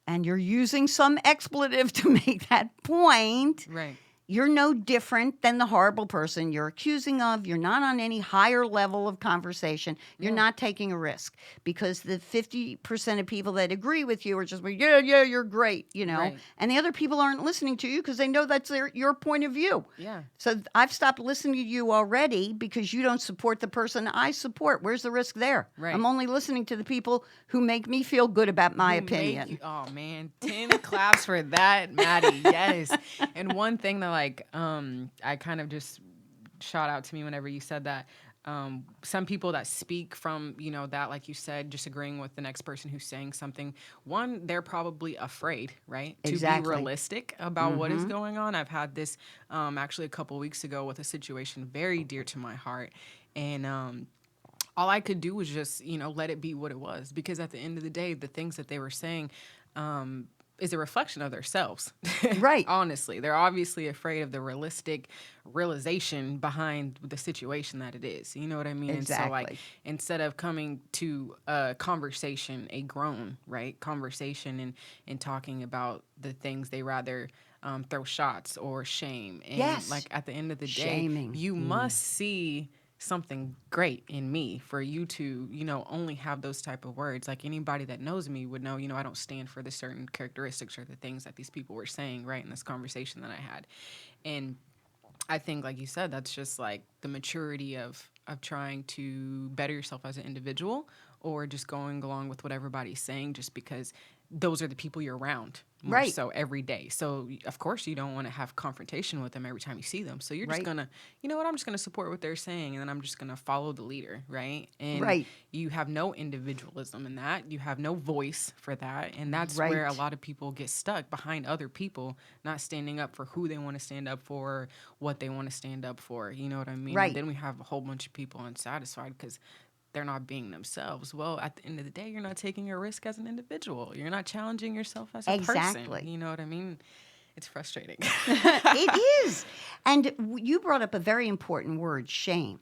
and you're using some expletive to make that point. Right. You're no different than the horrible person you're accusing of. You're not on any higher level of conversation. You're not taking a risk because the 50% of people that agree with you are just like, yeah, you're great, Right. And the other people aren't listening to you because they know that's your point of view. Yeah. So I've stopped listening to you already because you don't support the person I support. Where's the risk there? Right. I'm only listening to the people who make me feel good about my opinion. Oh man, 10 claps for that, Maddie. Yes. And one thing that I kind of just shot out to me whenever you said that. Some people that speak from, that, like you said, just agreeing with the next person who's saying something. One, they're probably afraid, right? Exactly. To be realistic about what is going on. I've had this actually a couple weeks ago with a situation very dear to my heart. And all I could do was just, let it be what it was. Because at the end of the day, the things that they were saying is a reflection of themselves. Right. Honestly, they're obviously afraid of the realistic realization behind the situation that it is. You know what I mean? Exactly. And so, instead of coming to a conversation, a grown, right, conversation and talking about the things, they rather throw shots or shame. And at the end of the day, Shaming. You must see something great in me for you to, only have those type of words. Like anybody that knows me would know, I don't stand for the certain characteristics or the things that these people were saying, right, in this conversation that I had. And I think, like you said, that's just like the maturity of trying to better yourself as an individual, or just going along with what everybody's saying just because those are the people you're around more right. so every day. So, of course, you don't want to have confrontation with them every time you see them. So you're just right. going to, I'm just going to support what they're saying, and then I'm just going to follow the leader, right? And right. you have no individualism in that. You have no voice for that. And that's right. where a lot of people get stuck behind other people, not standing up for who they want to stand up for, what they want to stand up for. You know what I mean? Right. And then we have a whole bunch of people unsatisfied because they're not being themselves. Well, at the end of the day, you're not taking a risk as an individual. You're not challenging yourself as a person. You know what I mean? It's frustrating. It is. And you brought up a very important word, shame,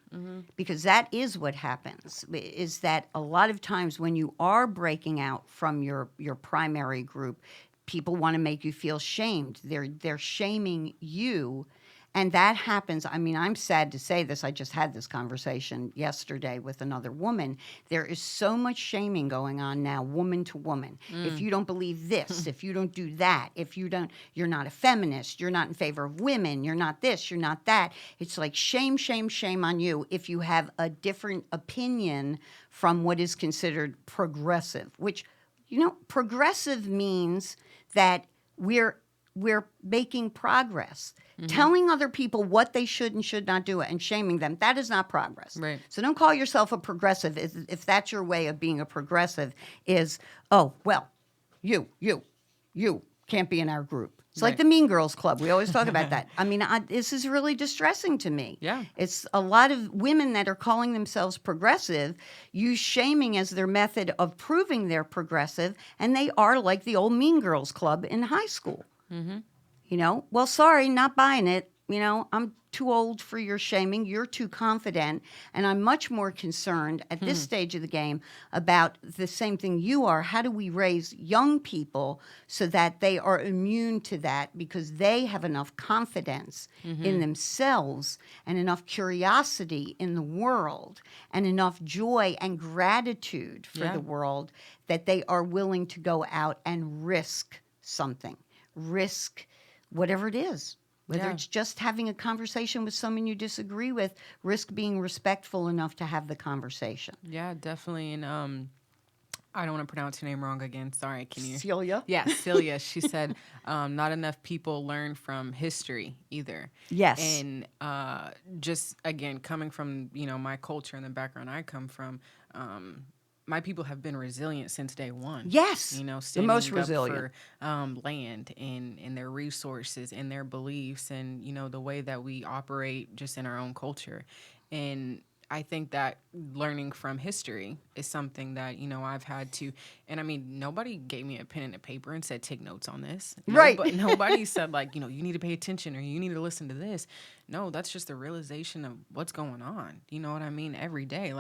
because that is what happens, is that a lot of times when you are breaking out from your primary group, people want to make you feel shamed. They're shaming you. And that happens. I mean, I'm sad to say this. I just had this conversation yesterday with another woman. There is so much shaming going on now, woman to woman. If you don't believe this, if you don't do that, if you don't, you're not a feminist, you're not in favor of women, you're not this, you're not that. It's like shame, shame, shame on you if you have a different opinion from what is considered progressive, which, progressive means that we're making progress. Telling other people what they should and should not do and shaming them, that is not progress. Right. So don't call yourself a progressive if that's your way of being a progressive is, oh, well, you can't be in our group. It's like Right. the Mean Girls Club. We always talk about that. I mean, this is really distressing to me. Yeah. It's a lot of women that are calling themselves progressive use shaming as their method of proving they're progressive, and they are like the old Mean Girls Club in high school. Well, sorry, not buying it. I'm too old for your shaming. You're too confident. And I'm much more concerned at this stage of the game about the same thing you are. How do we raise young people so that they are immune to that because they have enough confidence in themselves and enough curiosity in the world and enough joy and gratitude for Yeah. the world that they are willing to go out and risk something, risk whatever it is. Whether Yeah. it's just having a conversation with someone you disagree with, risk being respectful enough to have the conversation. Yeah, definitely. And I don't want to pronounce your name wrong again. Sorry. Can you? Celia? Yeah, Celia. She said not enough people learn from history either. Yes. And just again, coming from my culture and the background I come from, my people have been resilient since day one. Yes. Standing The most up resilient. for land and their resources and their beliefs and the way that we operate just in our own culture. And I think that learning from history is something that I've had to. And I mean, nobody gave me a pen and a paper and said take notes on this. Right. But nobody said you need to pay attention or you need to listen to this. No, that's just the realization of what's going on. You know what I mean? Every day,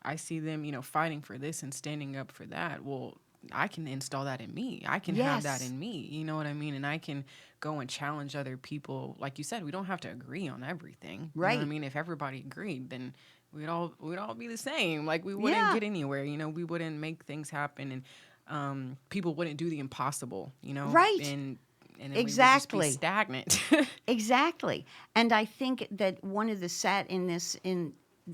I see them, fighting for this and standing up for that. Well, I can install that in me. I can have that Yes. in me. You know what I mean? And I can go and challenge other people. Like you said, we don't have to agree on everything. You know what I Right. mean? If everybody agreed, then we'd all be the same. We wouldn't Yeah. get anywhere. We wouldn't make things happen, and people wouldn't do the impossible. Right. And then Exactly. we would just be stagnant. Exactly. And I think that one of the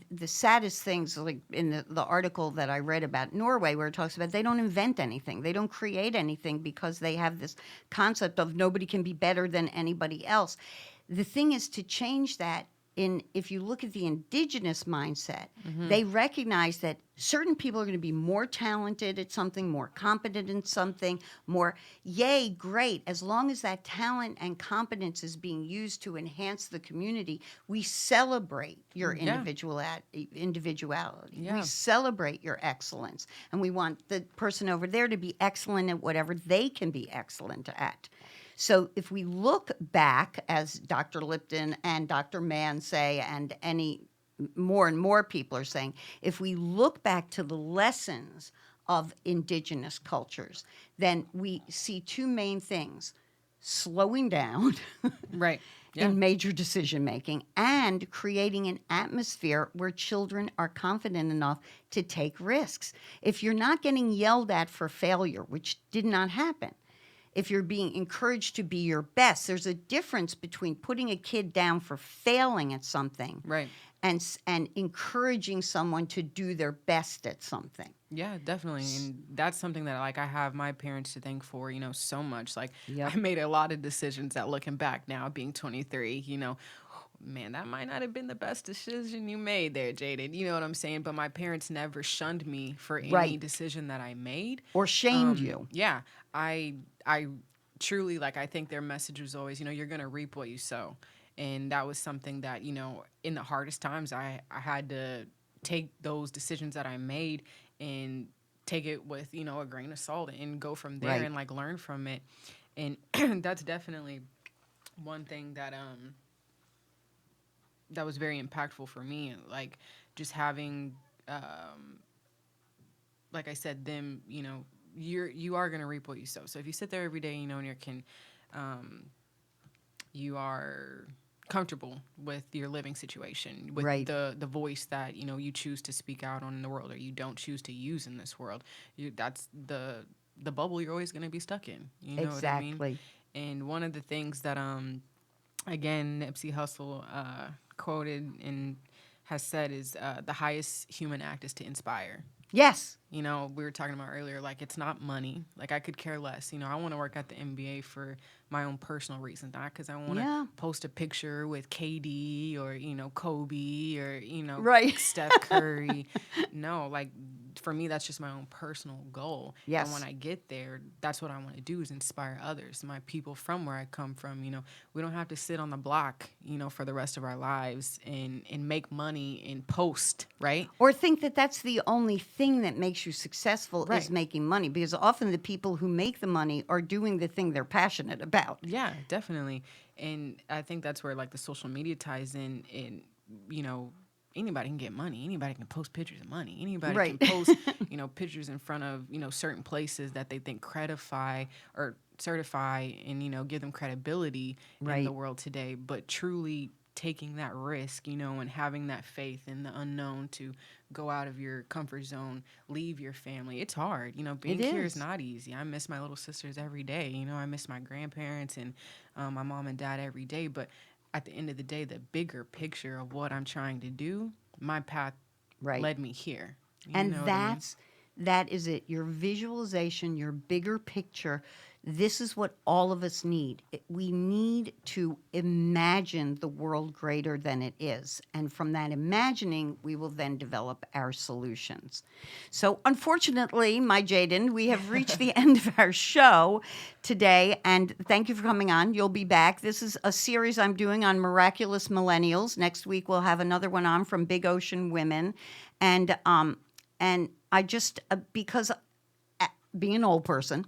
the saddest things, like in the article that I read about Norway, where it talks about they don't invent anything, they don't create anything because they have this concept of nobody can be better than anybody else. The thing is to change that. If you look at the indigenous mindset, they recognize that certain people are going to be more talented at something, more competent in something, more, yay, great. As long as that talent and competence is being used to enhance the community, we celebrate your Yeah. individuality. Yeah. We celebrate your excellence. And we want the person over there to be excellent at whatever they can be excellent at. So if we look back, as Dr. Lipton and Dr. Mann say, and more and more people are saying, if we look back to the lessons of indigenous cultures, then we see two main things: slowing down Right. Yeah. in major decision making and creating an atmosphere where children are confident enough to take risks. If you're not getting yelled at for failure, which did not happen, if you're being encouraged to be your best, there's a difference between putting a kid down for failing at something Right. and encouraging someone to do their best at something. Yeah, definitely. And that's something that I have my parents to thank for, so much. Yep. I made a lot of decisions that looking back now, being 23, man, that might not have been the best decision you made there, Jaden. You know what I'm saying? But my parents never shunned me for any Right. decision that I made. Or shamed you. Yeah. I truly, I think their message was always, you're going to reap what you sow. And that was something that, in the hardest times, I had to take those decisions that I made and take it with, a grain of salt and go from there Right. and learn from it. And that's definitely one thing that that was very impactful for me. Just having, like I said, them, you are going to reap what you sow. So if you sit there every day, and you are comfortable with your living situation, with Right. the voice that you choose to speak out on in the world, or you don't choose to use in this world. That's the bubble you're always going to be stuck in. You know what I mean? Exactly. And one of the things that again, Nipsey Hussle quoted and has said is the highest human act is to inspire. Yes. We were talking about earlier, like, it's not money. Like, I could care less. I want to work at the NBA for my own personal reasons, not because I want to Yeah. post a picture with KD or, Kobe or, Right. Steph Curry. No, like, for me, that's just my own personal goal. Yes. And when I get there, that's what I want to do, is inspire others, my people from where I come from. We don't have to sit on the block, for the rest of our lives and make money and post, right? Or think that that's the only thing that makes you successful is Right. making money, because often the people who make the money are doing the thing they're passionate about. Yeah, definitely. And I think that's where, like, the social media ties in. And anybody can get money. Anybody can post pictures of money. Anybody Right. can post pictures in front of certain places that they think credify or certify and give them credibility in Right. the world today. But truly taking that risk, and having that faith in the unknown to go out of your comfort zone, leave your family. It's hard. Being It here is is. not easy. I miss my little sisters every day. I miss my grandparents and my mom and dad every day. But at the end of the day, the bigger picture of what I'm trying to do, my path Right. led me here. And know what I mean? that is it. Your visualization, your bigger picture. This is what all of us need. We need to imagine the world greater than it is. And from that imagining, we will then develop our solutions. So, unfortunately, my Jaden, we have reached the end of our show today. And thank you for coming on. You'll be back. This is a series I'm doing on miraculous millennials. Next week, we'll have another one on from Big Ocean Women. And I just, because being an old person,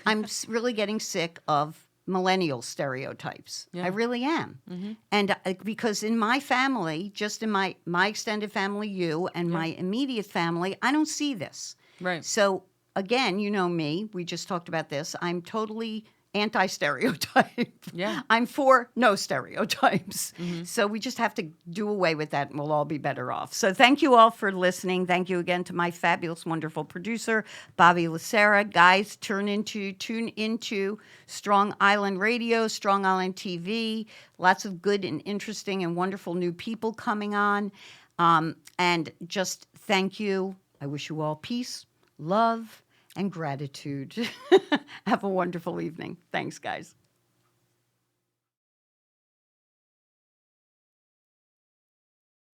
I'm really getting sick of millennial stereotypes. Yeah. I really am. And because in my family, just in my extended family, you, and my immediate family, I don't see this. Right. So again, you know me, we just talked about this. I'm totally anti-stereotype. Yeah. I'm for no stereotypes. So we just have to do away with that and we'll all be better off. So thank you all for listening. Thank you again to my fabulous, wonderful producer, Bobby Lucera. Guys, tune into Strong Island Radio, Strong Island TV. Lots of good and interesting and wonderful new people coming on. And just thank you. I wish you all peace, love, and gratitude. Have a wonderful evening. Thanks, guys.